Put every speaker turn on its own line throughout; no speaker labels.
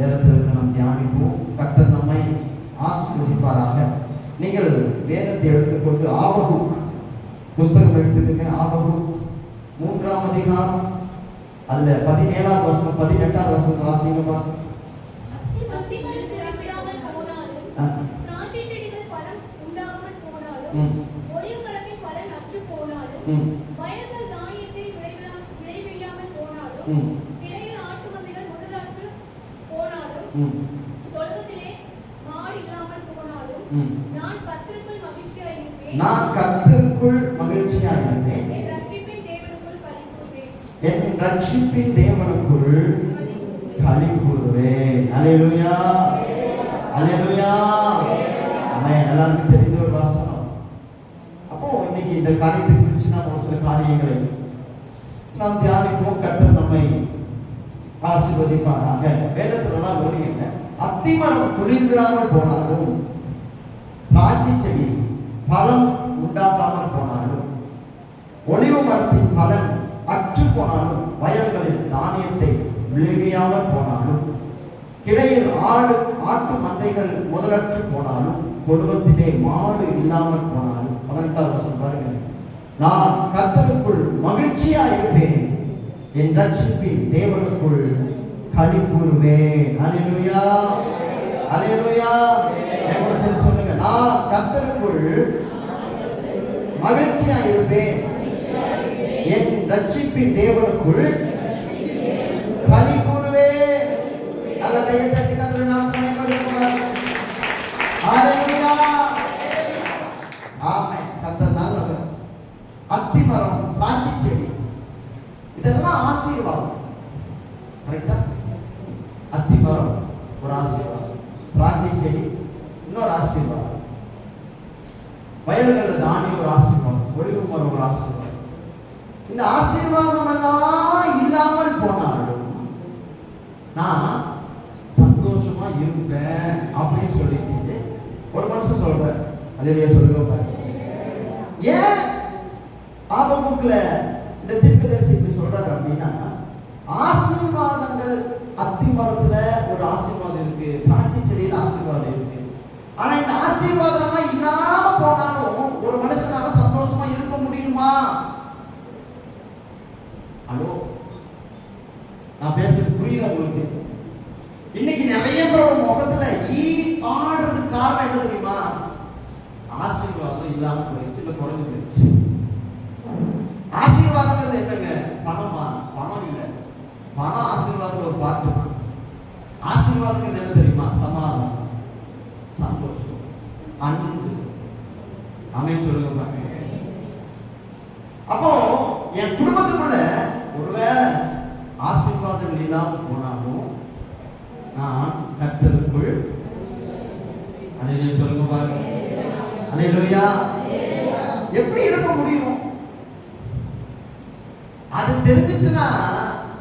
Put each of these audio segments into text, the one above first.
வேதத்திலிருந்து நாம் தியானிப்போம். கர்த்தர் நம்மை ஆசீர்வதிப்பாராக. நீங்கள் வேதத்தை எடுத்துக்கொண்டு ஆபகுக் புஸ்தகம் எடுத்துக்கங்க. ஆபகுக் 3ஆம் அதிகாரம், அதுல 17வது வசனம் 18வது வசனம் வாசிங்கப்பா. நான் கர்த்தருக்குள் மகிழ்ச்சியாயிருப்பேன், என் ரட்சிப்பின் தேவனுக்குள் களி கூறுவேன். அல்லேலூயா, அல்லேலூயா. ஆமென். எல்லாருக்கும் தெரிந்த ஒரு வசனம். அப்போ இன்னைக்கு இந்த காரியத்தை குறித்து நாம் ஒரு சில காரியங்களை நாம் தியானிப்போம். கர்த்தர் நம்மை ஆசீர்வதிப்பாராக. வேதத்துலலாம் ஓடுங்க, அத்திமரம் துளிர் விடாமல் போனாலும், திராட்சை செடி பலம் உண்டாகாமல் போனாலும், ஒலிவ மரத்தின் பலன் அற்று போனாலும், வயல்களில் தானியத்தை விளைவியாமல் போனாலும், கிடையில் ஆட்டு மந்தைகள் முதலற்று போனாலும், குடும்பத்திலே மாடு இல்லாமல் போனாலும். 18வது வசனம் பாருங்க. நான் கர்த்தருக்குள் மகிழ்ச்சியா இருப்பேன், என் ரட்சிப்பின் தேவனுக்குள் களி கூறுவேன். அல்லேலூயா, அல்லேலூயா. எவ்வளவு சரி சொல்லுங்க. நான் கர்த்தருக்குள் மகிழ்ச்சியா இருப்பேன், என் ரட்சிப்பின் தேவனுக்குள் களி கூறுவேன். நல்ல கையை தட்டி கர்த்தரை நாமத்தை மகிமைப்படுத்துவோம். அல்லேலூயா, ஆமென். கர்த்தர் நல்லவர். அத்திமரம், திராட்சை செடி, இதெல்லாம் ஆசீர்வாதம். கரெக்டா? அத்திமரம் ஒரு ஆசீர்வாதம், திராட்சை செடி இன்னொரு ஆசீர்வாதம், வயல்கள் தானியம் ஒரு ஆசீர்வாதம், ஒலிவ மரம் ஒரு ஆசீர்வாதம். இந்த ஆசீர்வாதம் எல்லாம் இல்லாமல் போனாலும் நான் சந்தோஷமா இருப்பேன் அப்படின்னு சொல்லிட்டு ஒரு மனுஷன் சொல்ற. அல்லேலூயா சொல்லுங்க. ஏன் ஆபகுக்ல இந்த தீர்க்கதரிசி இப்படி சொல்றாரு அப்படின்னா, ஆசீர்வாதங்கள் அத்திமரத்துல ஒரு ஆசீர்வாதம் இருக்கு, திராட்சை செடியில ஆசீர்வாதம் இருக்கு. ஆனா இந்த ஆசீர்வாதம் இல்லாம போனாலும் ஒரு மனுஷனால சந்தோஷமா இருக்க முடியுமா? ஹலோ, நான் பேசுறது புரியுதா உங்களுக்கு? இன்னைக்கு நிறைய பேரோட முகத்துல ஆடுறது காரணம் என்ன தெரியுமா? ஆசீர்வாதம் இல்லாம போயிடுச்சு, இல்ல குறைஞ்சு போயிடுச்சு. ஆசீர்வாதம் என்னங்க? பணமா? பணம் இல்ல, பணம் ஆசீர்வாதம் ஒரு பார்ட்டு தான். ஆசீர்வாதம் என்ன தெரியுமா? சமாதானம், சந்தோஷம், அன்பு. ஆமென் சொல்லுங்க பாருங்க. அப்போ என் குடும்பத்துக்குள்ள ஒருவேளை ஆசீர்வாதம் இல்லாம போனாலும் நான் கர்த்தருக்குள், அல்லேலூயா சொல்லுங்க பாருங்க. அல்லேலூயா. எப்படி இருக்க முடியும்? அது தெரிஞ்சிச்சுன்னா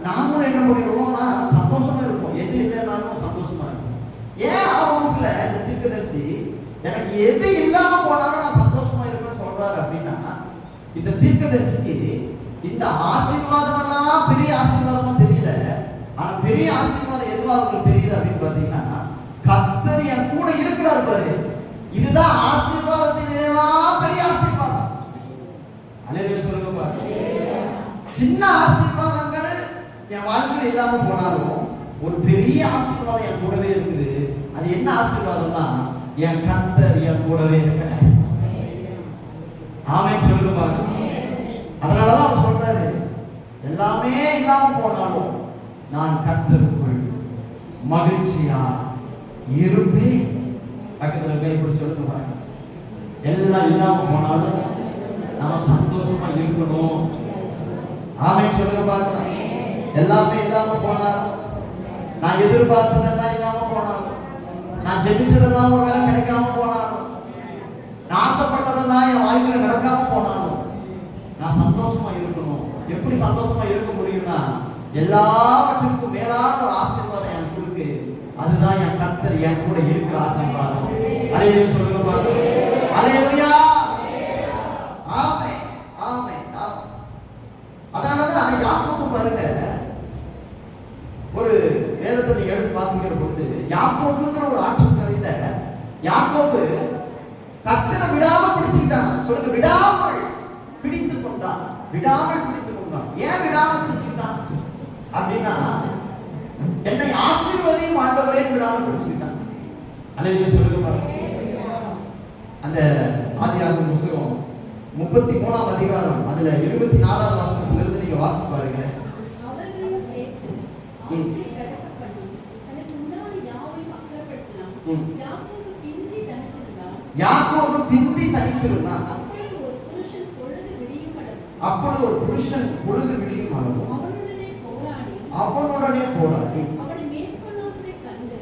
நாமளும் என்ன பண்ணிடுவோம்னா சந்தோஷமா இருப்போம். எது இல்லைனாலும் சந்தோஷமா இருக்கும். ஏன் அவங்களுக்குள்ள இந்த தீர்க்கதரிசி எனக்கு எது இல்லாம போனாலும் நான் சந்தோஷமா இருப்பேன்னு சொல்றாரு அப்படின்னா, இந்த தீர்க்கதரிசிக்கு இந்த ஆசீர்வாதம் எல்லாம் பெரிய ஆசீர்வாதமா தெரியல. ஆனா பெரிய ஆசீர்வாதம் எதுவா அவங்களுக்கு தெரியுது அப்படின்னு பாத்தீங்கன்னா, கர்த்தர் என் கூட இருக்கிறார் பாரு, இதுதான் ஆசீர்வாதத்திலாம் பெரிய ஆசீர்வாதம். அல்லேலூயா சொல்லுங்க பாரு. சின்ன ஆசீர்வாதங்கள் என் வாழ்க்கையில் இல்லாம போனாலும் ஒரு பெரிய ஆசீர்வாதம் என் கூடவே இருக்குது. அது என்ன ஆசீர்வாதம்னா, என் கர்த்தர் என் கூடவே இருக்கிறார். ஆமென் சொல்லுங்க பாருங்க. அதனாலதான் அவர் சொல்றாரு, எல்லாமே இல்லாம போனாலும் நான் கர்த்தருக்குள் மகிழ்ச்சியா இருப்பேன். பக்கத்துல கைப்பிடி சொல்லுங்க பாருங்க. எல்லாம் இல்லாம போனாலும் நாம சந்தோஷமா இருக்கணும். ஆமென் சொல்லுங்க பாருங்க. எல்லாமே இல்லாம போனாலும், நான் எதிர்பார்த்ததெல்லாம் இல்லாம போனாலும், நான் ஜெபிச்சதெல்லாம் ஒரு வேலை கிடைக்காம போனாலும், நான் ஆசைப்பட்டதெல்லாம் என் வாழ்க்கையில நடக்காம போனாலும் நான் சந்தோஷமா இருக்கணும். எப்படி சந்தோஷமா இருக்க முடியும்னா, எல்லாவற்றுக்கும் மேலான ஒரு ஆசீர்வாதம் எனக்கு இருக்கு. அதுதான் என் கர்த்தர் என் கூட இருக்கிற ஆசீர்வாதம். அல்லேலூயா சொல்லுங்க பாருங்க. அல்லேலூயா. ஆமென், ஆமென், ஆமென். அதனாலதான் யாக்கோபு பாருங்க, ஒரு வேதத்தை நீங்க எடுத்து வாசிக்கிற பொழுது கொண்டான், விடாமல் பிடித்துக் கொண்டான். ஏன் விடாமல் பிடிச்சுக்கிட்டான் அப்படின்னா, என்னை ஆசீர்வதியும் ஆண்டவரே விடாமல் பிடிச்சுக்கிட்டான். அல்லேலூயா சொல்லுங்க. அந்த ஆதியாகமம் புத்தகம் 33ஆம் அதிகாரம் அதுல 24ஆம் வசனத்திலிருந்து நீங்க வாசிச்சு பாருங்க.
அவர்களையும் சேர்த்து ஆற்றை கடக்கப்பட்டு தனக்கு முன்னாடி யாவையும் அக்கறைப்படுத்தினான். யாக்கோபு பிந்தி தனித்திருந்தான். அப்பொழுது ஒரு புருஷன் பொழுது விடியும் அளவு அவனுடனே போராடி அவனை மேற்கொள்ளாததைக் கண்டு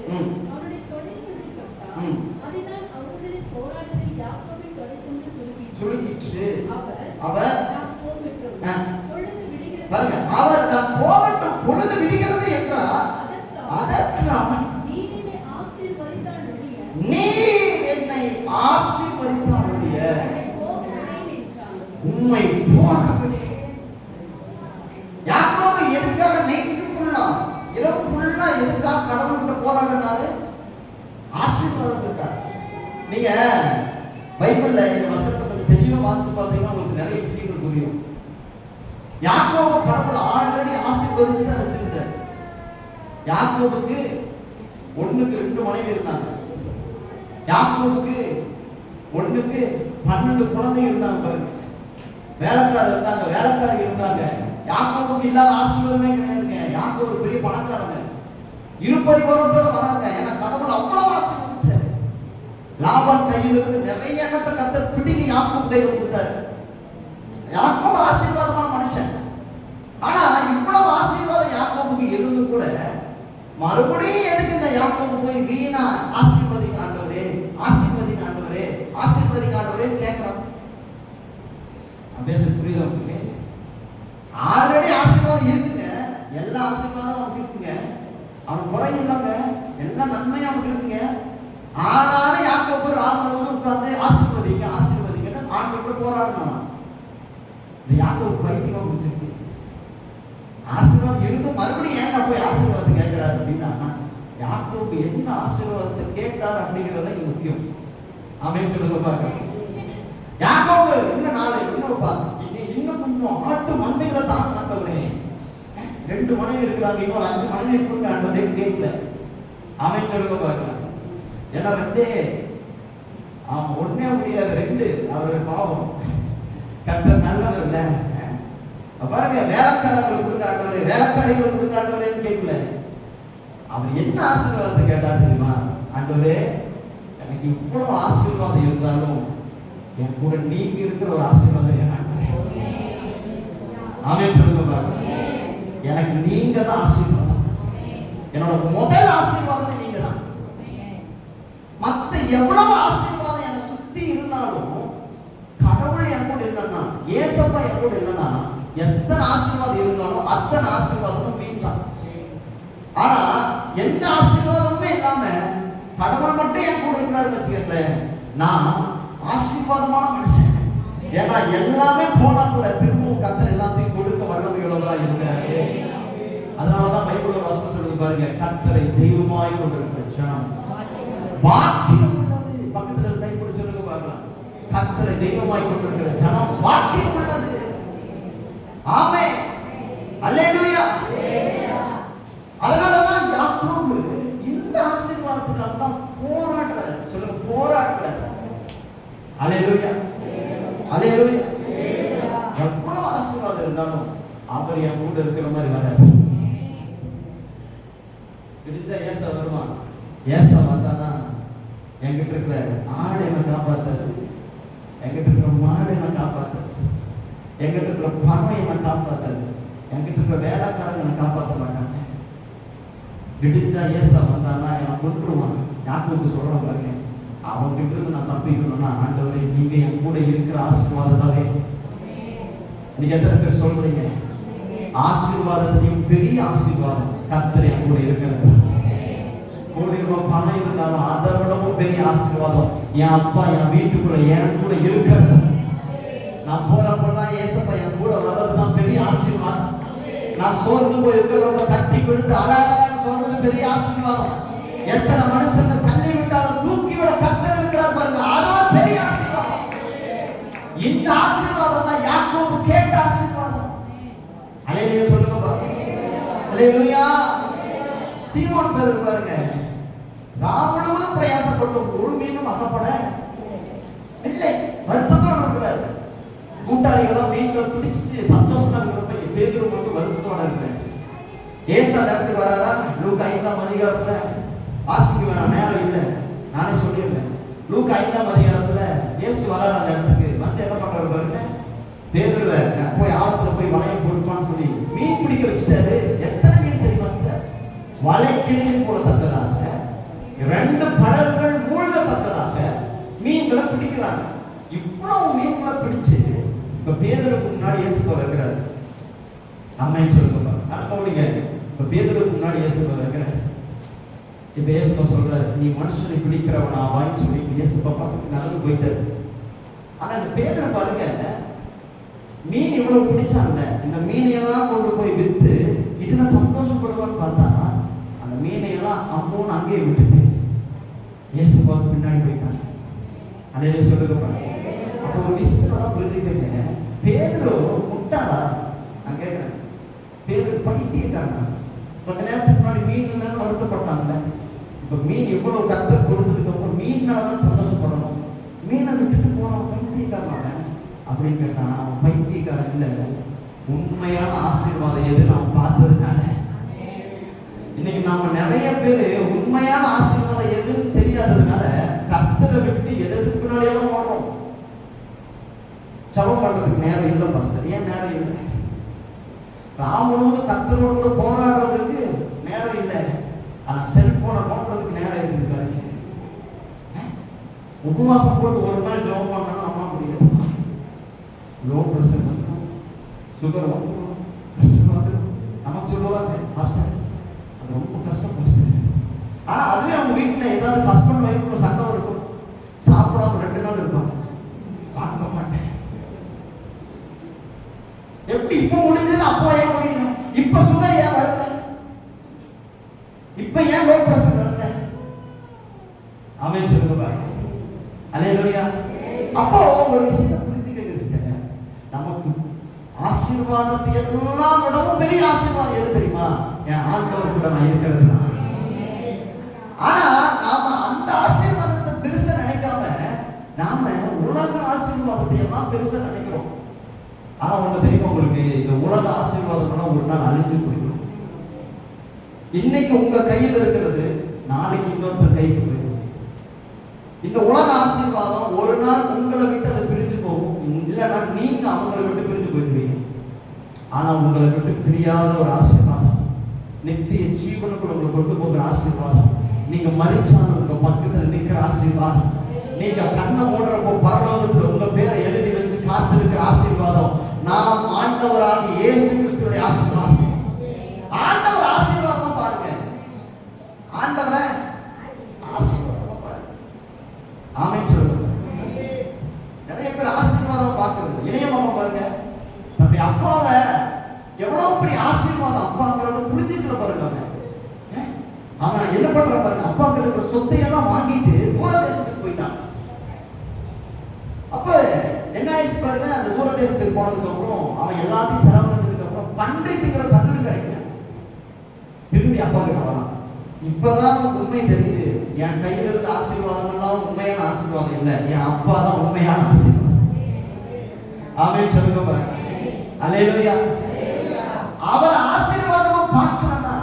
அவனுடைய தொடை சுருட்டி தொட்டான். அதனால் அவனுடனே போராடுகிற யாக்கோபின் தொடை சுருக்கிற்று. அவர் பாருங்க, அவர் நான் போகட்டும் பொழுது விடுகிறது என்றால் அதற்கு அவன் நீ என்னை ஆசீர்வதித்தால் உண்மை போகவிடு. யாக்கோபு எதுக்காக நைட்டு ஃபுல்லா இரவு ஃபுல்லா எதுக்காக கடவுள்கிட்ட போராடினாரு? ஆசீர்வாதத்துக்காக. நீங்க பைபிள்ல இந்த வசனத்தை கொஞ்சம் தெளிவா வாசிச்சு பார்த்தீங்கன்னா உங்களுக்கு நிறைய விஷயங்கள் புரியும். யாக்கோபு கடவுள் ஆல்ரெடி ஆசீர்வதிச்சு தான் வச்சிருந்தார். யாக்கோபுக்கு 1க்கு 2 மனைவி இருந்தாங்க. யாக்கோபுக்கு 1க்கு 12 குழந்தைகள் இருந்தாங்க. பாருங்க, வேலைக்காரர் இருந்தாங்க, வேலைக்காரங்க இருந்தாங்க. யாக்கோபுக்கு இல்லாத ஆசீர்வாதமே கிடையாதுங்க. யாக்கோபு பெரிய பணக்காரங்க, இருபரிவாரத்தோட வராங்க. ஏன்னா கடவுள் அவ்வளவு ஆசீர்வதிச்சாரு. லாபான் கையிலிருந்து நிறைய எண்ணத்தை கர்த்தர் பிடிங்கி யாக்கோபு கையில் கொடுத்தாரு. யாக்கோபு ஆசீர்வாதமான மனுஷன். ஆனா இவ்வளவு ஆசீர்வாதம் யாக்கோபுக்கு இருந்து கூட மறுபடியும் எதுக்கு இந்த யாக்கோபு போய் வீணா ஆசீர்வதிங்க ஆண்டவரே, ஆசீர்வதிங்க ஆண்டவரே, ஆசீர்வதிங்க ஆண்டவரே கேட்கிறான்? பேச புரியுது உங்களுக்கு? ஆல்ரெடி ஆசீர்வாதம் இருக்குங்க, எல்லா ஆசீர்வாதம் அவனுக்கு இருக்குங்க, அவன் குறை இல்லைங்க, எல்லா நன்மையும் அவனுக்கு இருக்குங்க. ஆனாலும் யாக்கோபு ராமன் உட்கார்ந்து ஆசீர்வதிங்க ஆசீர்வதிங்கன்னு ஆண்டவரோட போராடினான். இந்த யாக்கோபு பைத்தியமா முடிச்சிருக்கு. ஆசீர்வாதம் இருந்து மறுபடியும் ஏங்க போய் ஆசீர்வாதத்தை கேட்கிறாரு அப்படின்னா, யாக்கோபு என்ன ஆசீர்வாதத்தை கேட்டார் அப்படிங்கிறத இங்க முக்கியம். ஆமென் சொல்லுங்க பாருங்க. யாக்கோபு இன்னும் 4 இன்னும் கொஞ்சம் ஆட்டு மந்தைகளை தான் ஆண்டவரே, 2 மனைவி இருக்கிறாங்க, இன்னொரு 5 மனைவி கொடுங்க ஆண்டவரே கேட்கல. ஆமென் சொல்லுங்க பாருங்க. ஏன்னா 2 ஒண்ணே முடியாது, 2 அவருடைய பாவம். கர்த்தர் நல்லவர் இல்ல. பாருங்க, வேலைக்காரர்கள் கொடுக்காண்டவரே, வேலைக்காரிகள் கொடுக்காண்டவரேன்னு கேட்கல. அவர் என்ன ஆசீர்வாதத்தை கேட்டார் தெரியுமா? ஆண்டவரே, எனக்கு இவ்வளவு ஆசீர்வாதம் இருந்தாலும் என் கூட நீங்க இருக்கிற ஒரு ஆசீர்வாதம் என் ஆண்டவரே. ஆமென் சொல்லுங்க பாருங்க. எனக்கு நீங்க தான் ஆசீர்வாதம். என்னோட முதல் ஆசீர்வாதம் நீங்க தான். மத்த எவ்வளவு ஆசீர்வாதம் என்னை சுத்தி இருந்தாலும் கடவுள் என் கூட இல்லைன்னா, ஏசப்பா என் கூட இல்லைன்னா, எத்தனை ஆசீர்வாதம் இருந்தாலும் அத்தனை ஆசீர்வாதமும் வீண் தான். ஆனா எந்த ஆசீர்வாதமுமே இல்லாம கடவுள் மட்டும் என் கூட இருக்கிறாருன்னு வச்சுக்கங்களேன், நான் ஆசீர்வாதமான மனுஷன். ஏன்னா எல்லாமே போனா கூட திரும்பவும் கர்த்தர் எல்லாத்தையும் கொடுக்க வல்லமையுள்ளவரா இருக்கிறாரு. அதனாலதான் பைபிள் வசனம் சொல்லுது பாருங்க, கர்த்தரை தெய்வமாய் கொண்டிருக்கிற ஜனம் பாக்கியம் உள்ளது. பக்கத்துல பைபிள் சொல்லுங்க பாருங்க, கர்த்தரை தெய்வமாய் கொண்டிருக்கிற ஜனம் பாக்கியம் உள்ளது. ஆமென், அல்லேலூயா. அதனாலதான் யாக்கோபு இந்த ஆசீர்வாதத்துக்காக தான் போராடுறார். சொல்லுங்க, போராடுறார். அல்லேலூயா, அல்லேலூயா. எவ்வளவு ஆசீர்வாதம் இருந்தாலும் அவர் என் கூட இருக்கிற மாதிரி வராது. கிட்ட ஏசா வருவான். ஏசா வந்தானா என்கிட்ட இருக்கிற ஆடு என்ன காப்பாத்தாது, என்கிட்ட இருக்கிற மாடு என்ன காப்பாத்தாது, என்கிட்ட இருக்கிற பணம் என்ன காப்பாத்தாது, என்கிட்ட இருக்கிற வேலைக்காரங்க என்ன காப்பாற்ற மாட்டாங்க. விடிஞ்சா ஏசா வந்தானா என்ன கொன்றுவான். யாக்கோபு சொல்றான் பாருங்க, அவன் கிட்ட இருந்து நான் தப்பிக்கணும்னா ஆண்டவரே நீங்க என் கூட இருக்கிற ஆசீர்வாதத்தாவே. நீங்க எத்தனை பேர் சொல்றீங்க? ஆசீர்வாதத்தையும் பெரிய ஆசீர்வாதம் கர்த்தர் என் கூட இருக்கிறது. கோடி ரூபாய் பணம் இருந்தாலும் அதை விடவும் பெரிய ஆசீர்வாதம் என் அப்பா என் வீட்டுக்குள்ள என் கூட இருக்கிறது. நான் போறப்பெல்லாம் ஏசப்பா என் கூட வர்றதுதான் பெரிய ஆசீர்வாதம். நான் சோர்ந்து போய் இருக்கிறவங்க கட்டி கொடுத்து அழகான்னு சொல்றது பெரிய ஆசீர்வாதம். எத்தனை மனுஷங்க தள்ளி விட்டாலும் தூக்கி விட கர்த்தர் இருக்கிறார் பாருங்க, அதான் பெரிய ஆசீர்வாதம். இந்த ஆசீர்வாதம் தான் யாக்கோபு கேட்ட அல்லேலூயா. சீமோன் பேதுரு பாருங்க, ராவணமும் பிரயாசப்பட்டு ஒரு மீனும் அகப்பட இல்லை, வருத்தத்தோடு இருக்கிறாரு. கூட்டாளிகளும் மீன்கள் பிடிச்சிட்டு சந்தோஷமா இருக்கிறப்ப பேதுரு மட்டும் வருத்தத்தோட இருக்கிறாரு. ஏசு அந்த இடத்துக்கு வராரா? லூக்கா 5ஆம் அதிகாரத்துல வாசிக்க வேணாம், நேரம் இல்லை, நானே சொல்லிடுறேன். லூக்கா 5ஆம் அதிகாரத்துல இயேசு வராரு அந்த இடத்துக்கு வந்து என்ன பண்றாரு பாருங்க, பேதுருவை போய் ஆழத்துல போய் வலையை போட்டுப்பான்னு சொல்லி மீன் பிடிக்க வச்சுட்டாரு. எத்தனை மீன் தெரியுமா சார்? வலை கிழிந்து போடத்தக்கதாக 2 படகுகள் மூழ்கத்தக்கதாக மீன்களை பிடிக்கிறாங்க. இவ்வளவு மீன்களை பிடிச்சு இப்ப பேதுருக்கு முன்னாடி இயேசு இருக்கிறாரு. அம்மை சொல்லுங்க, அனுபவிங்க. இப்ப பேதுருக்கு முன்னாடி இயேசு இருக்கிறாரு. இப்ப இயேசு சொல்றாரு, நீ மனுஷனை பிடிக்கிறவனா வான்னு சொல்லி இயேசு பாப்பா நடந்து போயிட்டாரு. ஆனா இந்த பேதுரு பாருங்க, மீன் இவ்வளவு பிடிச்சாங்க, இந்த மீனையெல்லாம் கொண்டு போய் வித்து இதுல சந்தோஷப்படுவான்னு பார்த்தா அந்த மீனையெல்லாம் அம்மோன்னு அங்கேயே விட்டுட்டு இயேசு பார்த்து பின்னாடி போயிட்டாங்க. அன்னையில சொல்லுங்க. அப்போ ஒரு விஷயத்தோட புரிஞ்சுக்கங்க, பேதுரு முட்டாளா? நான் கேட்கிறேன், பேதுரு பைத்தியக்காரனா? கொஞ்ச நேரத்துக்கு முன்னாடி மீன் இல்லைன்னு வருத்தப்பட்டாங்கல்ல, இப்ப மீன் எவ்வளவு கர்த்தர் கொடுத்ததுக்கு அப்புறம் மீனாலதான் சந்தோஷப்படணும், மீனை விட்டுட்டு போறான் பைத்தியக்காரனால அப்படின்னு கேட்டா, அவன் பைத்தியக்காரன் இல்லை, உண்மையான ஆசீர்வாதம் எது நாம் பார்த்ததுனால. இன்னைக்கு நாம நிறைய பேரு உண்மையான ஆசீர்வாதம் எதுன்னு தெரியாததுனால கர்த்தரை விட்டு எதுக்கு பின்னாடியெல்லாம் ஓடுறோம். ஜெபம் பண்றதுக்கு நேரம் இல்லை பாஸ்டர். ஏன் நேரம் இல்லை? ராமனும் கர்த்தரோடு கூட போராடுறதுக்கு நேரம் இல்லை, ஆனா செல்போனை நோட்டுறதுக்கு நேரம் இருக்காது. உபவாசம் போட்டு ஒரு நாள் ஜெபம் பண்ணணும் அம்மா முடியாது. லோ பிரஷர் வந்துடும், சுகர் வந்துடும், பிரஷர் வந்துடும். நமக்கு சொல்லுவாங்க பாஸ்டர் அது ரொம்ப கஷ்டம் பாஸ்டர். ஆனா அதுவே அவங்க வீட்டுல ஏதாவது ஹஸ்பண்ட் ஒய்ஃப் சட்டம் இருக்கும், சாப்பிடாம 2 நாள் இருப்பாங்க, பார்க்க மாட்டேன். எப்படி இப்ப முடிஞ்சது அப்போ ஏன் முடியல? இப்ப சுகர் ஏன் வரல? இப்ப ஏன் லோ பிரஷர் வரல? ஆமென் சொல்லுங்க பாருங்க. அல்லேலூயா. அப்போ ஒரு விஷயத்தை புரிஞ்சுக்கங்க, நமக்கு ஆசீர்வாதத்தை எல்லாம் விடவும் பெரிய ஆசீர்வாதம் எது தெரியுமா? என் ஆண்டவர் கூட நான் இருக்கிறது. ஆனா நாம அந்த ஆசீர்வாதத்தை பெருசா நினைக்காம நாம உலக ஆசீர்வாதத்தை எல்லாம் பெருசா நினைக்கிறோம். ஆனா ஒண்ணு தெரியுமா உங்களுக்கு, இந்த உலக ஆசீர்வாதம் ஒரு நாள் அழிஞ்சு போயிடும். இன்னைக்கு உங்க கையில் இருக்கிறது நாளைக்கு இன்னொருத்தர் கைக்கு போயிடும். இந்த உலக ஆசீர்வாதம் ஒரு நாள் உங்களை விட்டு அதை பிரிஞ்சு போகும், இல்லைன்னா நீங்க அவங்களை விட்டு பிரிஞ்சு போயிடுவீங்க. ஆனா உங்களை விட்டு பிரியாத ஒரு ஆசீர்வாதம், நித்திய ஜீவனுக்குள்ள உங்களை கொண்டு போகிற ஆசீர்வாதம், நீங்க மரிச்சாலும் உங்க பக்கத்துல நிக்கிற ஆசீர்வாதம், நீங்க கண்ணை மூடுறப்போ பரலோகத்துல உங்க பேரை எழுதி வச்சு காத்திருக்கிற ஆசீர்வாதம், நாம் ஆண்டவராகிய இயேசு கிறிஸ்துவின் ஆசீர்வாதம். ஆண்டவர் ஆசீர்வாதம் பாருங்க, ஆண்டவரை ஆசீர்வாதம் பாருங்க. ஆமென் சொல்லுங்க. நிறைய பேர் ஆசீர்வாதம் பார்க்கிறது இணையமாக பாருங்க, நம்ம அப்பாவை எவ்வளவு பெரிய ஆசீர்வாதம் அப்பாங்கிறத புரிஞ்சுக்கல பாருங்க. அவன் என்ன பண்ற பாருங்க, அப்பாவுக்கு இருக்கிற சொத்தையெல்லாம் வாங்கிட்டு தூர தேசத்துக்கு போயிட்டான். அப்ப என்ன ஆயிடுச்சு பாருங்க, அந்த தூர தேசத்துக்கு போனதுக்கு அப்புறம் அவன் எல்லாத்தையும் செலவழிச்சதுக்கு அப்புறம் பன்றி திங்கிற தண்ணி கிடைக்கல, திரும்பி அப்பா கிட்ட வரான். இப்பதான் உண்மை தெரியுது, என் கையில் இருந்த ஆசீர்வாதம் எல்லாம் உண்மையான ஆசீர்வாதம் இல்லை, என் அப்பா தான் உண்மையான ஆசீர்வாதம். ஆமென் சொல்லுங்க பாருங்க. அல்லேலூயா. அவர் ஆசீர்வாதமா பார்க்கலன்னா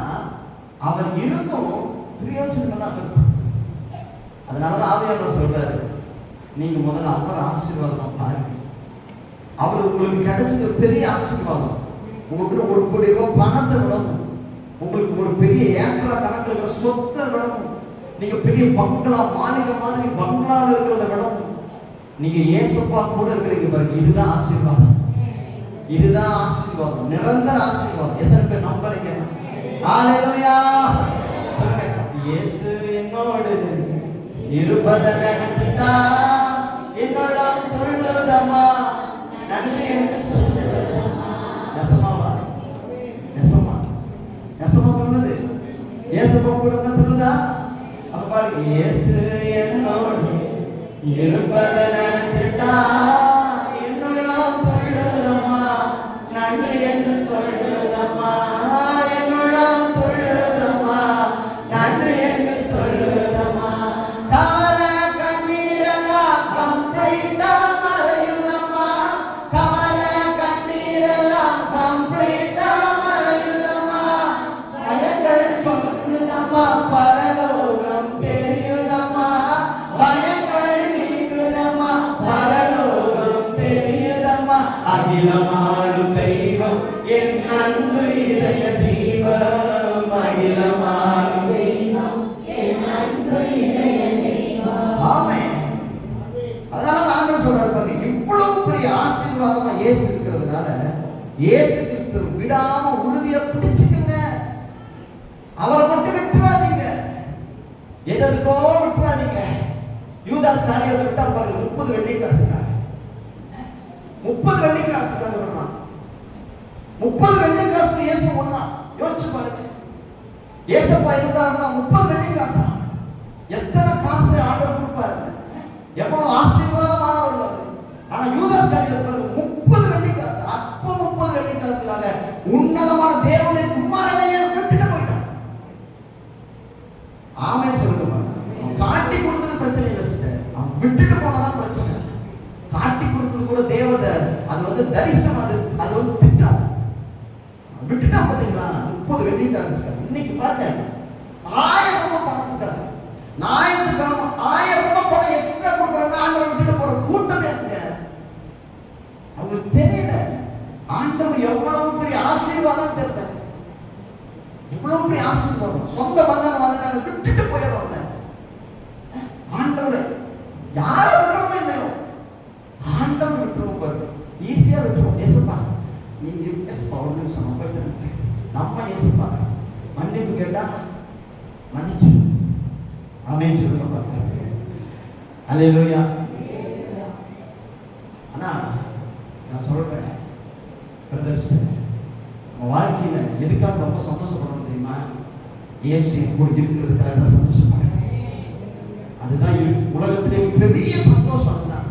அவர் இருந்தும் பிரயோஜனம் இருக்கும். அதனாலதான் ஆவியானவர் சொல்றாரு, நீங்க முதல்ல அவர் ஆசீர்வாதமா பாருங்க. அவர் உங்களுக்கு கிடைச்சது பெரிய ஆசீர்வாதம். உங்களுக்கு 1 கோடி ரூபாய் பணத்தை விடணும், உங்களுக்கு ஒரு பெரிய ஏக்கரா கணக்கில் இருக்கிற சொத்தை விடணும், நீங்க பெரிய பங்களா மாளிகை மாதிரி பங்களாவில் இருக்கிறத விடணும், நீங்க ஏசப்பா கூட இருக்கிறீங்க பாருங்க, இதுதான் ஆசீர்வாதம். இதுதான் ஆசீர்வாதம், நிரந்தர ஆசீர்வாதம். எத்தனை பேர் நம்புறீங்க? ஹalleluya. இயேசு என்னோடு இருப்பதை நினைச்சிட்டா என்னோட துள்ளுதம்மா, நன்றி என்று சொல்லுதம்மா. நெசமாவா? நெசமா சொல்லுது. இயேசுப்பா கூட துள்ளுதா? அப்ப பாருங்க, இயேசு என்னோடு இருப்பதை நினைச்சிட்டா என்னோட துள்ளுதம்மா, நன்றி என்று சொல்லுதம்மா, என்னோட இதய தீபம் அகிலமானவே. ஆமென். அதனால ஆண்டவர் சொல்றாரு பாருங்க, இவ்வளவு பெரிய ஆசீர்வாதமா இயேசு இருக்கிறதுனால இயேசு கிறிஸ்து விடாம உறுதியா பிடிச்சுக்கங்க. அவரை மட்டும் விட்டுறாதீங்க, எதற்கோ விட்டுறாதீங்க. யூதாஸ் காரியத்தை விட்டா பாருங்க, 30 வெள்ளி காசுக்காக 30 வெள்ளி காசுக்காக விடுறான். 30 வெள்ளி காசு இயேசு ஒண்ணா யோசிச்சு பாருங்க. இயேசப்பா இருந்தாருன்னா 30 வெள்ளி காசா எத்தனை காசு ஆண்டவர் கொடுப்பாரு, எவ்வளவு ஆசீர்வாதமானவர். ஆனா யூதாஸ் காரியத்தை 30 வெள்ளி காசு, அப்போ 30 வெள்ளி காசுக்காக உன்னதமான தேவனுடைய குமாரனையே விட்டுட்டு போயிட்டான். ஆமென் சொல்லுங்க. காட்டி கொடுத்தது பிரச்சனை இல்லை சிஸ்டர், அவன் விட்டுட்டு போனதான் பிரச்சனை. காட்டி கொடுத்தது கூட தேவதை, அது தரிசனம், அது திட்டம். விட்டுட்டா பாத்தீங்களா 30 வெள்ளிக்காக. இன்னைக்கு பாருங்க 1000 ரூபாய் பணத்துக்காக ஞாயிற்றுக்கிழமை 1000 ரூபாய் பணம் எக்ஸ்ட்ரா கொடுக்குறாங்க. ஆண்டவர் விட்டுட்டு போற கூட்டமே இருக்குங்க. அவங்களுக்கு தெரியல ஆண்டவர் எவ்வளவு பெரிய ஆசீர்வாதம் தெரியல, எவ்வளவு பெரிய ஆசீர்வாதம். சொந்த பந்தம் வந்து நாங்க விட்டுட்டு போயிடுறோம். ஆண்டவரை யாரை விட்டுறோமோ இல்லையோ ஆண்டவர் விட்டுருவோம் பாருங்க, ஈஸியா விட்டுருவோம். ஏசப்பா நீங்க ஏசப்பா ஒரு நிமிஷம் போயிட்டு நம்ம ஏசப்பா மன்னிப்பு கேட்டா மன்னிச்சு. ஆமென் சொல்லுங்க பாருங்க. அல்லேலூயா. ஆனா நான் சொல்றேன் பிரதர்ஸ், நம்ம வாழ்க்கையில எதுக்காக ரொம்ப சந்தோஷப்படணும் தெரியுமா? இயேசு கூட இருக்கிறதுக்காக தான் சந்தோஷப்படுறேன். அதுதான் உலகத்திலே பெரிய சந்தோஷம். அதுதான்.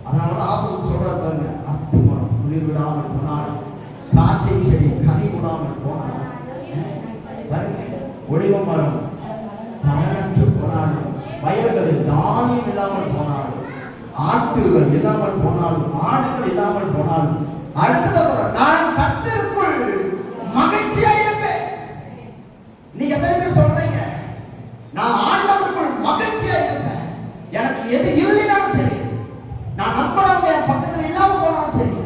அதனாலதான் ஆபத்து சொல்றாரு பாருங்க, அத்து மரம் துளிர் விடாமல் போனால், திராட்சை செடி கனி விடாமல் போனால், பாருங்க ஒளிவ மரம் பலனற்று போனாலும், வயல்களில் தானியம் இல்லாமல் போனாலும், ஆட்டுகள் இல்லாமல் போனாலும், மாடுகள் இல்லாமல் போனாலும், அடுத்தது நான் கர்த்தருக்குள் மகிழ்ச்சியா இருப்பேன். நீங்க எத்தனை பேர் சொல்றீங்க நான் ஆண்டவருக்குள் மகிழ்ச்சியா இருப்பேன்? எனக்கு எது இல்லைனாலும் சரி, நான் நம்பளவங்க என் பக்கத்துல இல்லாம போனாலும் சரி,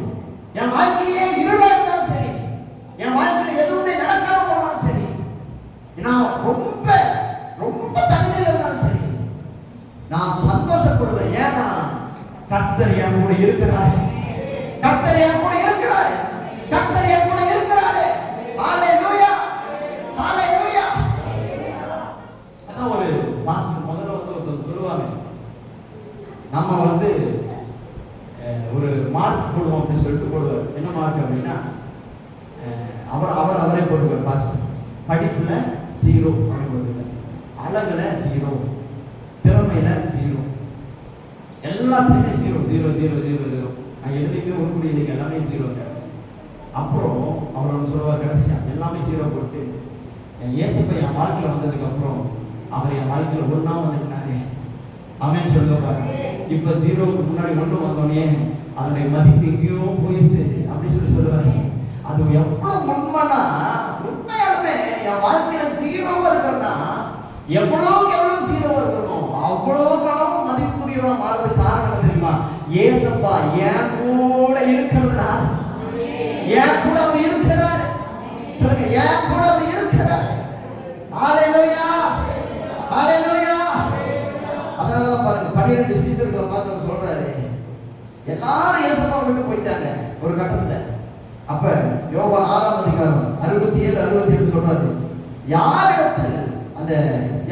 என் வாழ்க்கையே இருளா இருந்தாலும் சரி, என் வாழ்க்கையில எதுவுமே நடக்காம போனாலும் சரி, நான் ரொம்ப ரொம்ப தனிமையில இருந்தாலும் சரி, நான் சந்தோஷப்படுவேன். ஏன்னா கர்த்தர் என் கூட இருக்கிறார், கர்த்தர் என் கூட இருக்கிறார், கர்த்தர் என் கூட இருக்கிறார். ஹalleluya, ஹalleluya. அதான் ஒரு பாஸ்டர் முதல்ல ஒருத்தர் சொல்லுவாங்க, நம்ம ஒரு மார்க் போடுவோம் அப்படின்னு சொல்லிட்டு போடுவார். என்ன மார்க் அப்படின்னா அவரே போடுவார் பாஸ்டர். படிப்புல 0 போடுவார், அழகுல 0, திறமையில 0, எல்லாத்துலயுமே 0 0 0 0 0. நான் எதுலையுமே உருப்படி இல்லைங்க, எல்லாமே 0. அப்புறம் அவர் சொல்லுவார் கடைசியா எல்லாமே 0 போட்டு, இயேசுப்பா என் வாழ்க்கையில வந்ததுக்கு அப்புறம் அவர் என் வாழ்க்கையில ஒண்ணா வந்துட்டாரு. ஆமென் சொல்லுவாங்க. இப்ப 0க்கு முன்னாடி 1 வந்தோடனே அதனுடைய மதிப்பு எங்கேயோ போயிடுச்சு அப்படி சொல்லுவாரு. அது எவ்வளவு உண்மைனா, உண்மையாலுமே என் வாழ்க்கையில 0 இருக்கணும்னா எவ்வளவுக்கு எவ்வளவு 0 இருக்கணும், அவ்வளவு அளவு மதிப்புரியோட மாறுறது காரணம் தெரியுமா? ஏசப்பா என் கூட இருக்கிறதுனால. என் கூட அவர் இருக்கிறார். சொல்லுங்க, என் கூட அவர் இருக்கிறார். ஹalleluya, ஹalleluya. அதனாலதான் பாருங்க 12 சீசர்களை பார்த்து சொல்றாரு, எல்லாரும் ஏசப்பா விட்டு போயிட்டாங்க ஒரு கட்டத்துல. அப்ப யோவான் 6ஆம் அதிகாரம் 67 68 சொல்றாரு, யாரிடத்தில் அந்த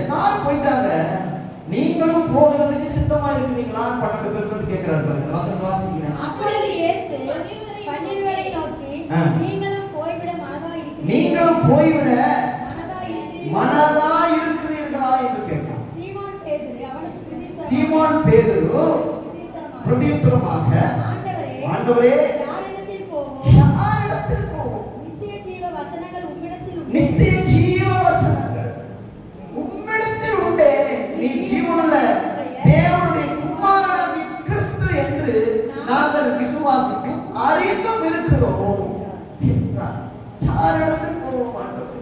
எல்லாரும் போயிட்டாங்க, நீங்களும் போகிறதுக்கு சித்தமா இருக்கிறீங்களா? 12 பேர் வந்து கேட்கிறாரு பாருங்க. வசனம் வாசிங்க.
அப்பொழுது இயேசு 12 நோக்கி, நீங்களும் போய்விட மனதா இருக்கிறீர்களா என்று கேட்டார். சீமோன் பேதுரு பிரதியுத்தரமாக, ஆண்டவரே யாரிடத்தில் போவோம்? நித்திய ஜீவ வசனங்கள் உம்மிடத்தில் உண்டே, நீ ஜீவனுள்ள தேவனுடைய குமாரனாகிய கிறிஸ்து என்று நாங்கள் விசுவாசிக்கும் அறிந்தும் இருக்கிறோம் என்றார். யாரிடத்தில் போவோம் ஆண்டவரே?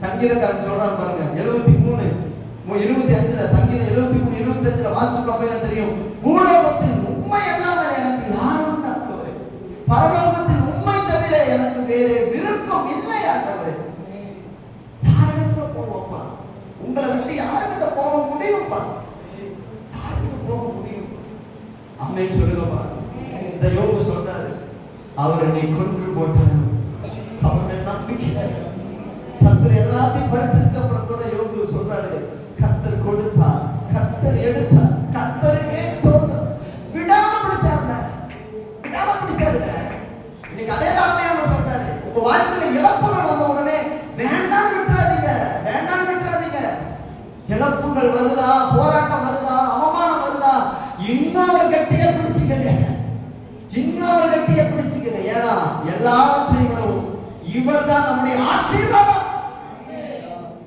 சங்கீதக்காரன் சொல்றான் பாருங்க 73:25 சங்கீதம் 73:25 வாசிச்சு பாப்பீங்க தெரியும். பூலோகத்தில் உண்மை இல்லாமல் எனக்கு யாரும் ஆண்டவரே, பரலோகத்தில் உண்மை தவிர எனக்கு வேறு விருப்பம் இல்லை ஆண்டவரே.
அவர் என்னை கொன்று போட்டார். அவருடைய நம்பிக்கை சத்துரு எல்லாத்தையும் பறிச்சதுக்கு அப்புறம் கூட யோபு சொல்றாரு, கர்த்தர் கொடுத்தார், கர்த்தர் எடுத்தார், கர்த்தருக்கே ஸ்தோத்திரம். விடாம பிடிச்சாருல, விடாம பிடிச்சாருல. இன்னைக்கு அதே தான் சொல்றாரு, உங்க வாழ்க்கையில இழப்புகள் வந்த உடனே வேண்டாம் விட்டுறாதீங்க, வேண்டாம் விட்டுறாதீங்க. இழப்புகள் வருதா, போராட்டம் வருதா, அவமானம் வருதா, இன்னொரு கட்டிய பிடிச்சுக்கங்க, இன்னொரு கட்டிய பிடிச்சுக்கங்க. ஏன்னா எல்லாவற்றையும் இவர் தான் நம்முடைய ஆசீர்வாதம்.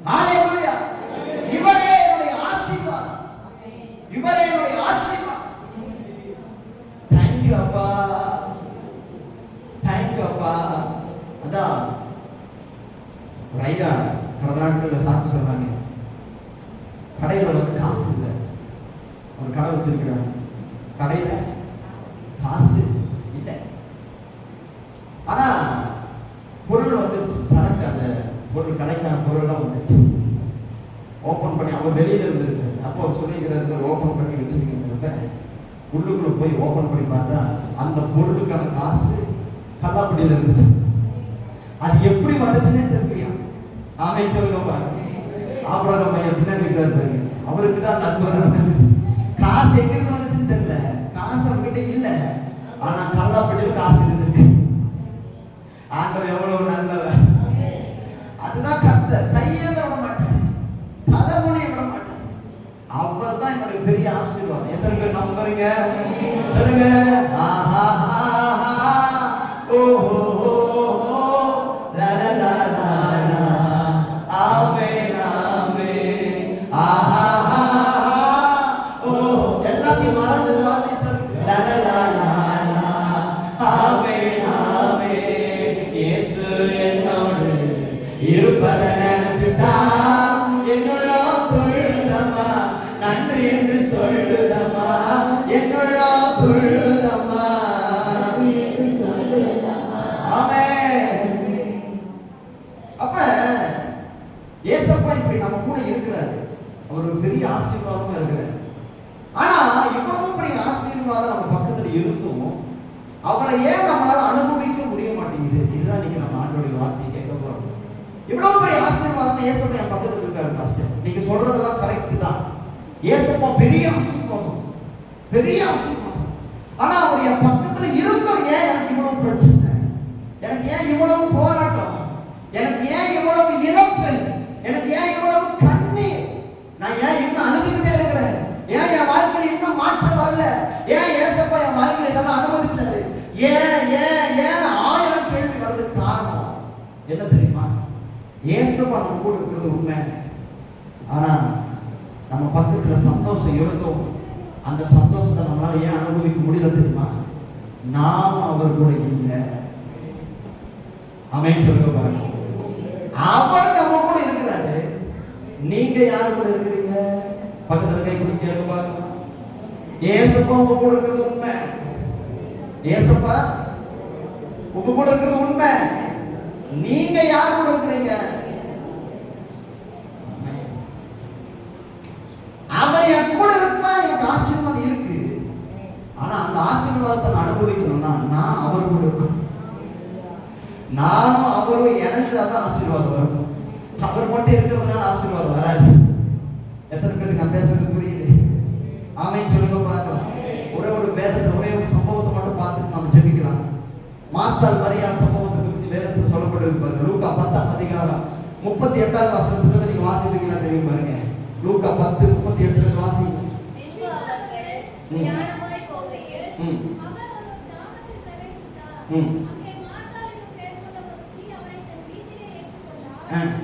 ஹalleluya. இவரே என்னுடைய ஆசீர்வாதம், இவரே என்னுடைய ஆசீர்வாதம். Thank you அப்பா, thank you அப்பா. அதான் ஐயா கடந்த நாட்கள்ல சாட்சி சொன்னாங்க, கடையில வந்து காசு இல்லை, ஒரு கடை வச்சிருக்கிறாங்க, கடையில காசு இல்லை, ஆனா பொருள் வந்துருச்சு, சரக்கு அந்த பொருள் கடைக்கான பொருள்லாம் வந்துருச்சு. ஓப்பன் பண்ணி அவர் வெளியில இருந்திருக்கு, அப்போ அவர் சொல்லிக்கிறாரு ஓப்பன் பண்ணி வச்சிருக்கீங்க. உள்ளுக்குள்ள போய் ஓப்பன் பண்ணி பார்த்தா அந்த பொருளுக்கான காசு கல்லாப்படியில இருந்துச்சு. அது எப்படி வந்துச்சுன்னே தெரியல. ஆமை சொல்லுங்க பாருங்க. ஆபரகாம் பையன் பின்னாடி இருக்காரு பாருங்க, அவருக்கு தான் நண்பர். காசு எங்கிருந்து வந்துச்சுன்னு தெரியல, காசு அவர்கிட்ட இல்ல, ஆனா கல்லாப்படியில் காசு இருந்துச்சு. ஆண்டவர் எவ்வளவு நல்லவர். அதுதான் கர்த்தர், கையேந்த விட மாட்டார், தலைமுடி விட மாட்டார். அவர் தான் என்னுடைய பெரிய ஆசீர்வாதம். எத்தனை பேர் நம்புறீங்க சொல்லுங்க. ஆஹா ஓஹோ லா லா லா லா ஆமென் ஆமென். ஆஹா ஓ எல்லாத்தையும் மறந்து வாடி சொல்லுங்க. லா லா லா லா ஆமென் ஆமென். இயேசு என்னோடு இருப்பதை நினைச்சுட்டா என்னுள்ள துள்ளுதம்மா, நன்றி என்று சொல்லுதம்மா, என்னுள்ள துள்ளுதம்மா. அப்ப ஏசப்பா இப்படி நம்ம கூட இருக்கிறாரு, அவர் ஒரு பெரிய ஆசீர்வாதமா இருக்கிறார். ஆனா இவ்வளவு பெரிய ஆசீர்வாதம் நம்ம பக்கத்துல இருந்தும் அவரை ஏன் நம்மளால அனுபவிக்க முடிய மாட்டேங்குது? இதுதான் நீங்க நம்ம ஆண்டோடைய வார்த்தையை கேட்க போறோம். இவ்வளவு பெரிய ஆசீர்வாதம் ஏசப்பா என் பக்கத்துல இருக்காரு பாஸ்டர், நீங்க சொல்றதெல்லாம் கரெக்ட் தான். ஏசப்பா பெரிய ஆசீர்வாதம், பெரிய ஆசீர்வாதம். ஆனா அவர் என் பக்கத்துல இருந்தும் ஏன் எனக்கு இவ்வளவு பிரச்சனை, எனக்கு ஏன் இவ்வளவு போராட்டம், எனக்கு ஏன் இவ்வளவு இழப்பு, எனக்கு ஏன் இவ்வளவு கண்ணீர், நான் ஏன் இன்னும் அழுதுகிட்டே இருக்கிறேன், ஏன் என் வாழ்க்கையில் இன்னும் மாற்றம் வரல, ஏன் ஏசப்பா என் வாழ்க்கையில் இதெல்லாம் அனுமதிச்சாரு, ஏன் ஏன் ஏன் 1000 கேள்வி வர்றதுக்கு காரணம் என்ன தெரியுமா? ஏசப்பா நம்ம கூட இருக்கிறது உண்மை, ஆனா நம்ம பக்கத்துல சந்தோஷம் இருந்தோம், அந்த சந்தோஷத்தை நம்மளால ஏன் அனுபவிக்க முடியல தெரியுமா? நாம் அவர் கூட இல்லை. ஆமென் சொல்லுங்க பாருங்க. அவர் நம்ம கூட இருக்கிறாரு, நீங்க யாரு கூட இருக்கிறீங்க? பக்கத்துல கை பிடிச்சு கேட்க பாருங்க. ஏசப்பா உங்க கூட இருக்கிறது உண்மை, ஏசப்பா உங்க கூட இருக்கிறது உண்மை, நீங்க யாரு கூட இருக்கிறீங்க? அவர் என் கூட இருந்தா எனக்கு ஆசீர்வாதம் இருக்கு, ஆனா அந்த ஆசீர்வாதத்தை நான் அனுபவிக்கணும்னா நான் அவர் கூட இருக்கணும். நானும் அவரும் எனக்கு அதான் ஆசீர்வாதம் வரும், அவர் மட்டும் இருக்கிறதுனால ஆசீர்வாதம் வராது. எத்தனை பேருக்கு நான் பேசுறது புரியுது? ஆமென் சொல்லுங்க பார்க்கலாம். ஒரே ஒரு வேதத்துல ஒரே ஒரு சம்பவத்தை மட்டும் பார்த்துட்டு நம்ம ஜெபிக்கலாம். மார்த்தாள் மரியாள் சம்பவத்தை குறித்து வேதத்தில் சொல்லப்பட்டிருக்கு பாருங்க. லூக்கா 10ஆம் அதிகாரம் 38வது வசனத்துல நீங்க வாசித்தீங்கன்னா தெரியும் பாருங்க. லூக்கா 10:38 வாசிங்க.
ஞானமாய் போகையில் அவர் ஒரு கிராமத்தில் பிரவேசித்தார். அங்கே மார்த்தாள் என்னும் பெயர் கொண்ட ஒரு ஸ்திரீ அவரை தன் வீட்டிலே ஏற்றுக்கொண்டாள்.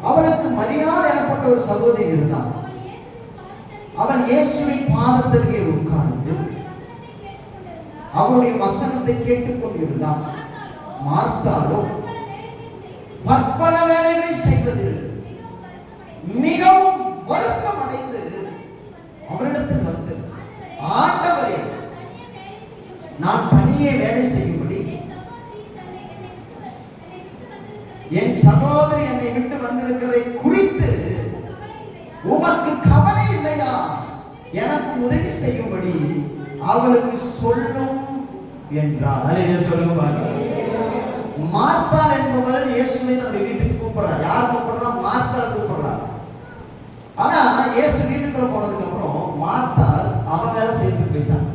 அவளுக்கு மரியாள் எனப்பட்ட ஒரு சகோதரி இருந்தாள். அவள் இயேசுவின் பாதத்தருகே உட்கார்ந்து அவருடைய வசனத்தை கேட்டுக்கொண்டிருந்தாள். மார்த்தாளோ பற்பல வேலைகளை செய்வதில் மிகவும் வருத்தம் அடைந்து அவரிடத்தில் வந்து, ஆண்டவரே, நான் தனியே வேலை செய்யும்படி என் சகோதரி என்னை விட்டு வந்திருக்கிறதை குறித்து உமக்கு கவலை இல்லையா? எனக்கு உதவி செய்யும்படி அவளுக்கு சொல்லும்
என்றார். அல்லேலூயா சொல்லுங்க பாருங்க. மார்த்தாள் என்பவள் இயேசுவை தன்னுடைய வீட்டுக்கு கூப்பிடுறார். யார் கூப்பிடுறா? மார்த்தாள் கூப்பிடுறா. ஆனா இயேசு வீட்டுக்குள்ள போனதுக்கு அப்புறம் மார்த்தாள் அவன் வேலை செய்துட்டு போயிட்டான்.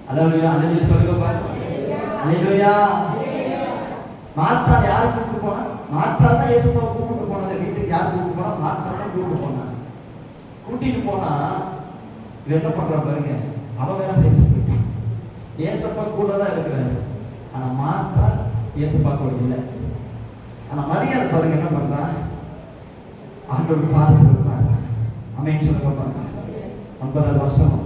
அல்லேலூயா அல்லேலூயா சொல்லுங்க பாருங்க. அல்லேலூயா. மார்த்தாள் யார் கூப்பிட்டு போனா? மார்த்தாள் தான் இயேசுவை கூப்பிட்டு போனது. வீட்டுக்கு யார் கூப்பிட்டு போனா? மார்த்தாள் தான் கூப்பிட்டு போனா. கூட்டிட்டு போனா இவன் என்ன பண்றா பாருங்க, அவன் வேலை செய்துட்டு போயிட்டான். இயேசப்பா கூட தான் இருக்கிறாரு. ஆனா மார்த்தாள் இயேசுப்பா கூட இல்லை. ஆனா மரியாதை பாருங்க என்ன பண்றா? ஆண்டவர் பாதத்தில் இருப்பாங்க. ஆமென் சொல்லுங்க பாருங்க. 9வது வசனம்.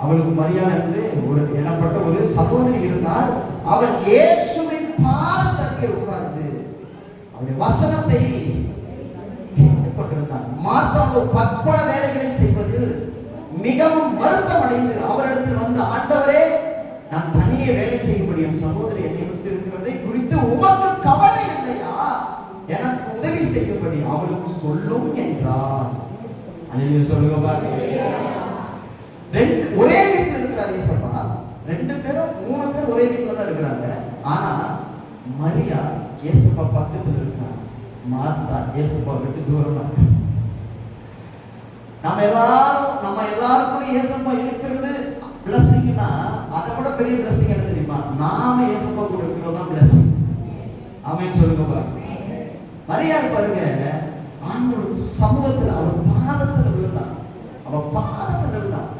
அவளுக்கு மரியாதை என்று ஒரு எனப்பட்ட ஒரு சகோதரி இருந்தால் அவள் இயேசுவின் பாதத்தருகே உட்கார்ந்து அவருடைய வசனத்தை கேட்டுக்கொண்டிருந்தாள். மார்த்தாள் பற்பல வேலைகளை செய்வதில் மிகவும் வருத்தம் அடைந்து அவரிடத்தில் வந்து, ஆண்டவரே, நான் தனியே வேலை செய்யும்படி என் சகோதரி என்னை விட்டு இருக்கிறதை குறித்து உமக்கு கவலை இல்லையா? எனக்கு உதவி செய்யும்படி அவளுக்கு சொல்லும் என்றார். அல்லேலூயா சொல்லுங்க பாருங்க. ஒரே வீட்டில் இருக்கிறார் இயேசப்பா. 2 பேரும் 3 பேர் ஒரே வீட்டில் தான் இருக்கிறாங்க. ஆனா மரியா இயேசப்பா பக்கத்தில் இருக்கிறார். மார்த்தா இயேசப்பா விட்டு தூரமா இருக்கு. நம்ம எல்லாருக்கும் இயேசப்பா இருக்கிறது பிளஸிங்னா அதை விட பெரிய பிளஸிங் என்ன தெரியுமா? நாம இயேசப்பா கூட இருக்கிறது தான் பிளஸிங். ஆமென் சொல்லுங்க பாருங்க. மரியாதை பாருங்க, ஆண்டவர் சமூகத்தில் அவர் பாதத்தில் விழுந்தான். அவன் பாதத்தில் இருந்தான்.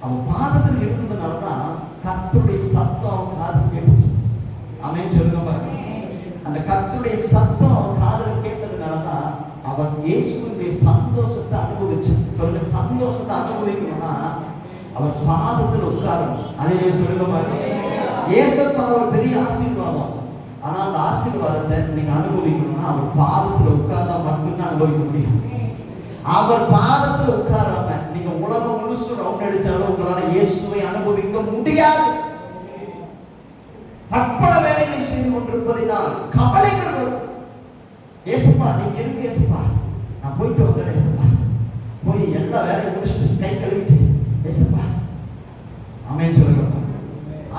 அவன் பாதத்தில் இருந்ததுனாலதான் கர்த்தருடைய சத்தம் அவன் காதில் கேட்டுச்சு. ஆமென் சொல்லுங்க பாருங்க. அந்த கர்த்தருடைய சத்தம் அவன் காதில் கேட்டதுனாலதான் அவன் இயேசுவினுடைய சந்தோஷத்தை அனுபவிச்சு. சொல்லுங்க, சந்தோஷத்தை அனுபவிக்கணும்னா அவர் பாதத்தில் உட்காரணும். அல்லேலூயா சொல்லுங்க பாருங்க. இயேசுப்பா ஒரு பெரிய ஆசீர்வாதம். ஆனா அந்த ஆசீர்வாதத்தை நீங்க அனுபவிக்கணும்னா அவர் பாதத்தில் உட்கார்ந்தா மட்டும்தான் அனுபவிக்க முடியும். அவர் பாதத்தில் உட்காராம நீங்க உலகம் முழுசு ரவுண்ட் அடிச்சாலும் உங்களால இயேசுவை அனுபவிக்க முடியாது. பற்பல வேலைகளை செய்து கொண்டிருப்பதினால் கவலைகள் வரும். இயேசுப்பா நீங்க இருக்கு, இயேசுப்பா நான் போயிட்டு வந்தேன், இயேசுப்பா போய் எல்லா வேலையும் முடிச்சுட்டு கை கழுவிட்டு இயேசுப்பா. ஆமென் சொல்லுங்க.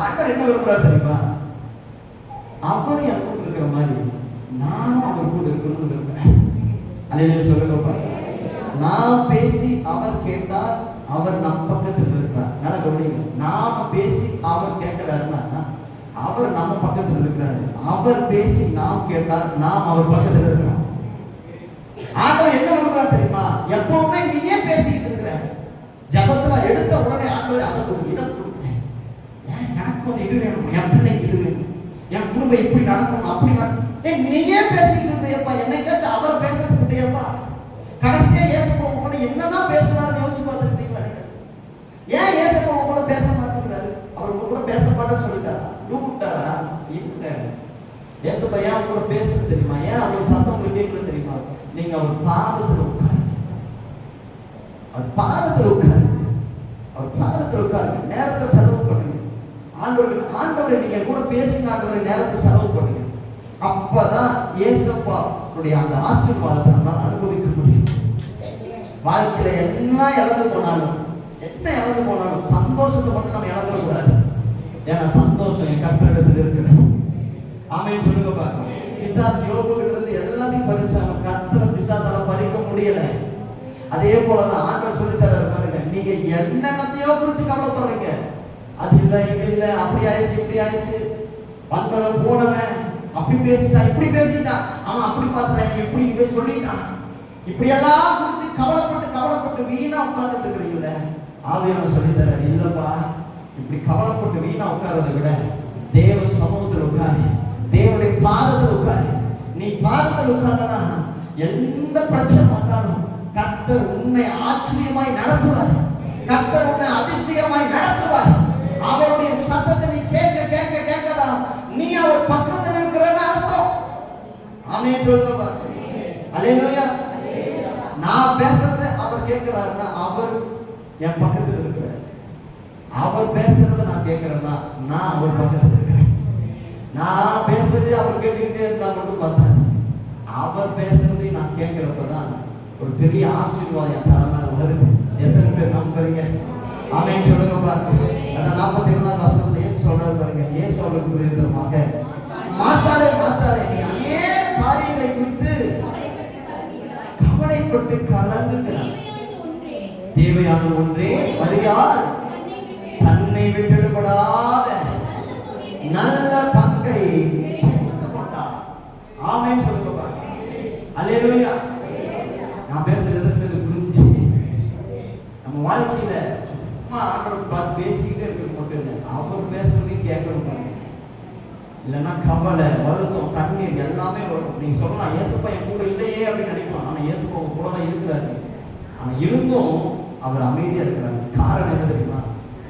ஆண்டவர் என்ன விரும்புறாரு தெரியுமா? அவர் என் கூட இருக்கிற மாதிரி நானும் அவர் கூட இருக்கணும்னு விரும்புறேன். அல்லேலூயா சொல்லுங்க. நான் பேசி அவர் கேட்டார், அவர் நம் பக்கத்தில் இருக்கிறார். நல்லா கவனிங்க. நாம பேசி அவர் கேட்கிறாருன்னா அவர் நம்ம பக்கத்தில் இருக்கிறாரு. அவர் பேசி நாம் கேட்டார், நாம் அவர் பக்கத்தில் இருக்கிறோம். ஆண்டவர் என்ன விரும்புறாரு தெரியுமா? எப்பவுமே நீயே பேசிட்டு இருக்கிற ஜபத்துல எடுத்த உடனே ஆண்டவர் அதை கொடுங்க, இதை கொடுங்க, எனக்கும் இது வேணும், என் பிள்ளைக்கு இது வேணும், என் குடும்பம் இப்படி நடக்கணும், அப்படி நடக்கணும். நீயே பேசிட்டு இருந்தேப்பா, என்னைக்காச்சும் அவரை பேசுறது இல்லையப்பா. கடைசியா இயேசுப்பா கூட என்னதான் பேசுறாரு யோசிச்சு பார்த்துருக்கீங்களா? ஏன் இயேசுப்பா கூட பேச மாட்டேங்கிறாரு? அவர் கூட பேச மாட்டேன்னு சொல்லிட்டாரா? விட்டாரா? விட்டாரு. இயேசுப்பா ஏன் கூட பேசுறது தெரியுமா? ஏன் அவர் சத்தம் கேட்கல தெரியுமா? நீங்க அவர் பாதத்தில் உட்காருங்க. அவர் பாதத்தில் உட்காருங்க. அவர் பாதத்தில் உட்காருங்க. நேரத்தை செலவு பண்ணுங்க. ஆண்டவரை நீங்க கூட பேசுங்க. ஆண்டவரை நேரத்தை செலவு பண்ணுங்க. அப்பதான் இயேசுப்பா அந்த ஆசீர்வாதத்தை நம்மளால அனுபவிக்க முடியும். வாழ்க்கையில என்ன இழந்து போனாலும் சந்தோஷத்தை மட்டும் நம்ம இழந்துடக்கூடாது. ஏன்னா சந்தோஷம் என் கர்த்தரிடத்தில் இருக்குது. ஆமென் சொல்லுங்க பாருங்க. பிசாசு யோபுகிட்ட இருந்து எல்லாத்தையும் பறிச்சாங்க. கர்த்தரை பிசாசால பறிக்க முடியல. அதே போலதான் ஆண்டவர் சொல்லி தர்றாரு பாருங்க. நீங்க என்னத்தையோ குறிச்சு கவலைப்படுறீங்க. அது இல்ல, இது இல்ல, அப்படி ஆயிடுச்சு, இப்படி ஆயிடுச்சு, வந்தவன் போனவன் அப்படி பேசிட்டான், இப்படி பேசிட்டான், அவன் அப்படி பார்த்துட்டான், இப்படி போய் சொல்லிட்டான், இப்படி எல்லாம் குறித்து கவலைப்பட்டு வீணா உட்கார்ந்துட்டு இருக்கிறீங்களே. ஆவியானவர் சொல்லி தர்றாரு, இல்லப்பா, இப்படி கவலைப்பட்டு வீணா உட்கார்றதை விட தேவ சமூகத்தில் உட்காரு, தேவனுடைய பாதத்தில் உட்காரு. நீ பாதத்தில் உட்கார்ந்தனா எந்த பிரச்சனை வந்தாலும் கர்த்தர் உன்னை ஆச்சரியமாய் நடத்துவார். கர்த்தர் உன்னை அதிசயமாய் நடத்துவார். அவருடைய சத்தத்தை நீ கேட்கலாம். நீ அவர் பக்கத்தில் இருக்கிறன்னு அர்த்தம். ஆமென் சொல்லுங்க. அல்லேலூயா. நான் பேசுறத அவர் கேட்கிறாருன்னா அவர் என் பக்கத்தில் இருக்கிறார். அவர் பேசுறத நான் கேட்கிறேன்னா நான் அவர் பக்கத்தில் இருக்கிறேன். நான் பேசுறது அவர் கேட்டுக்கிட்டே இருந்தா மட்டும் பார்த்தாரு. அவர் பேசுறதை நான் கேட்கிறப்பதான் ஒரு பெரிய ஆசீர்வாதம் என் தலைமையில வருது. எத்தனை பேர் நம்புறீங்க? ஆமென் சொல்லுங்க பாருங்க. அந்த 41வது வசனத்துல இயேசு சொல்றாரு பாருங்க. இயேசு அவளுக்கு விரோதமாக, மார்த்தாளே மார்த்தாளே, நீ அநேக காரியங்களை குறித்து கவலைப்பட்டு கலங்குகிறாய். தேவையான ஒன்றே மரியாள் தன்னை விட்டுவிடாத நல்ல பங்கை தெரிந்து கொண்டார். ஆமென் சொல்லுங்க பாருங்க. அல்லேலூயா. நான் பேசுறது புரிஞ்சுச்சு. நம்ம வாழ்க்கையில சும்மா ஆண்டவர் பார்த்து பேசிக்கிட்டே இருக்க மட்டும் இல்லை, அவர் பேசுறதையும் கேட்கணும் பாருங்க. இல்லைன்னா கவலை, வருத்தம், கண்ணீர் எல்லாமே வரும். நீங்க சொல்லலாம் இயேசுப்பா என் கூட இல்லையே அப்படின்னு நினைக்கலாம். ஆனா இயேசுப்பா உங்க கூட தான் இருக்கிறாரு. ஆனா இருந்தும் அவர் அமைதியா இருக்கிறாரு. காரணம் என்ன தெரியுமா?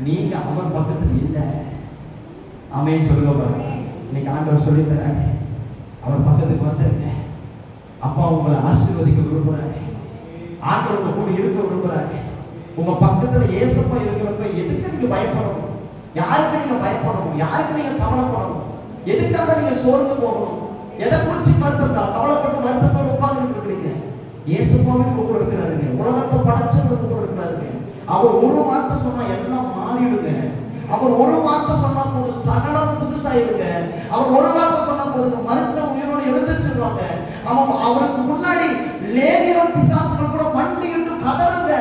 நீங்க அவர் பக்கத்துல இல்லை. ஆமென் சொல்லுங்க பாருங்க. இன்னைக்கு ஆண்டவர் சொல்லி தராங்க, அவர் பக்கத்துக்கு வந்துருங்க. அப்பா உங்களை ஆசீர்வதிக்க விரும்புறாரு. ஆண்டவர் உங்க கூட இருக்க விரும்புறாரு. உங்க பக்கத்துல இயேசுப்பா இருக்கிறப்ப எதுக்கு நீங்க பயப்படணும்? யாருக்கு நீங்க பயப்படணும்? யாருக்கு நீங்க கவலைப்படணும்? எதுக்காக நீங்க சோர்ந்து போகணும்? எதை குறிச்சு வருத்தம் கவலைப்பட்டு வருத்தத்தோடு உட்கார்ந்து இருக்கிறீங்க? இயேசுப்பாவே உங்க கூட இருக்கிறாருங்க. உலகத்தை படைச்சவர் கூட இருக்கிறாருங்க. அவர் ஒரு வார்த்தை சொன்னா எல்லாம் மாறிடுங்க. அவர் ஒரு வார்த்தை சொன்னா போது சகலம் புதுசாயிருங்க. அவர் ஒரு வார்த்தை சொன்னா போது மரிச்ச உயிரோடு எழுந்திருச்சிருவாங்க. அவருக்கு முன்னாடி லேகியம் பிசாசுகள் கூட மண்டிட்டு கதறுங்க.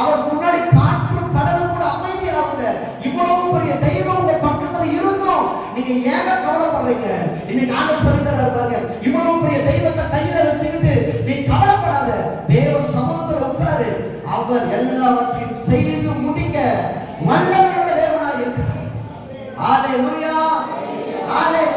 அவருக்கு முன்னாடி காற்றும் கடலும் கூட அமைதியாகுங்க. இவ்வளவு பெரிய தெய்வம் உங்க பக்கத்துல இருந்தோம் நீங்க ஏங்க கவலைப்படுறீங்க? இன்னைக்கு ஆண்டவர் சொல்லி தராரு பாருங்க, இவ்வளவு பெரிய தெய்வத்தை கையில வச்சுக்கிட்டு நீ கவலைப்படாத. தேவ சமூகத்தில் உட்காரு. அவர் எல்லாவற்றையும் செய்து முடிக்க வல்லமையுள்ள தேவனாய் இருக்கிறார். ஹalleluya, ஹalleluya.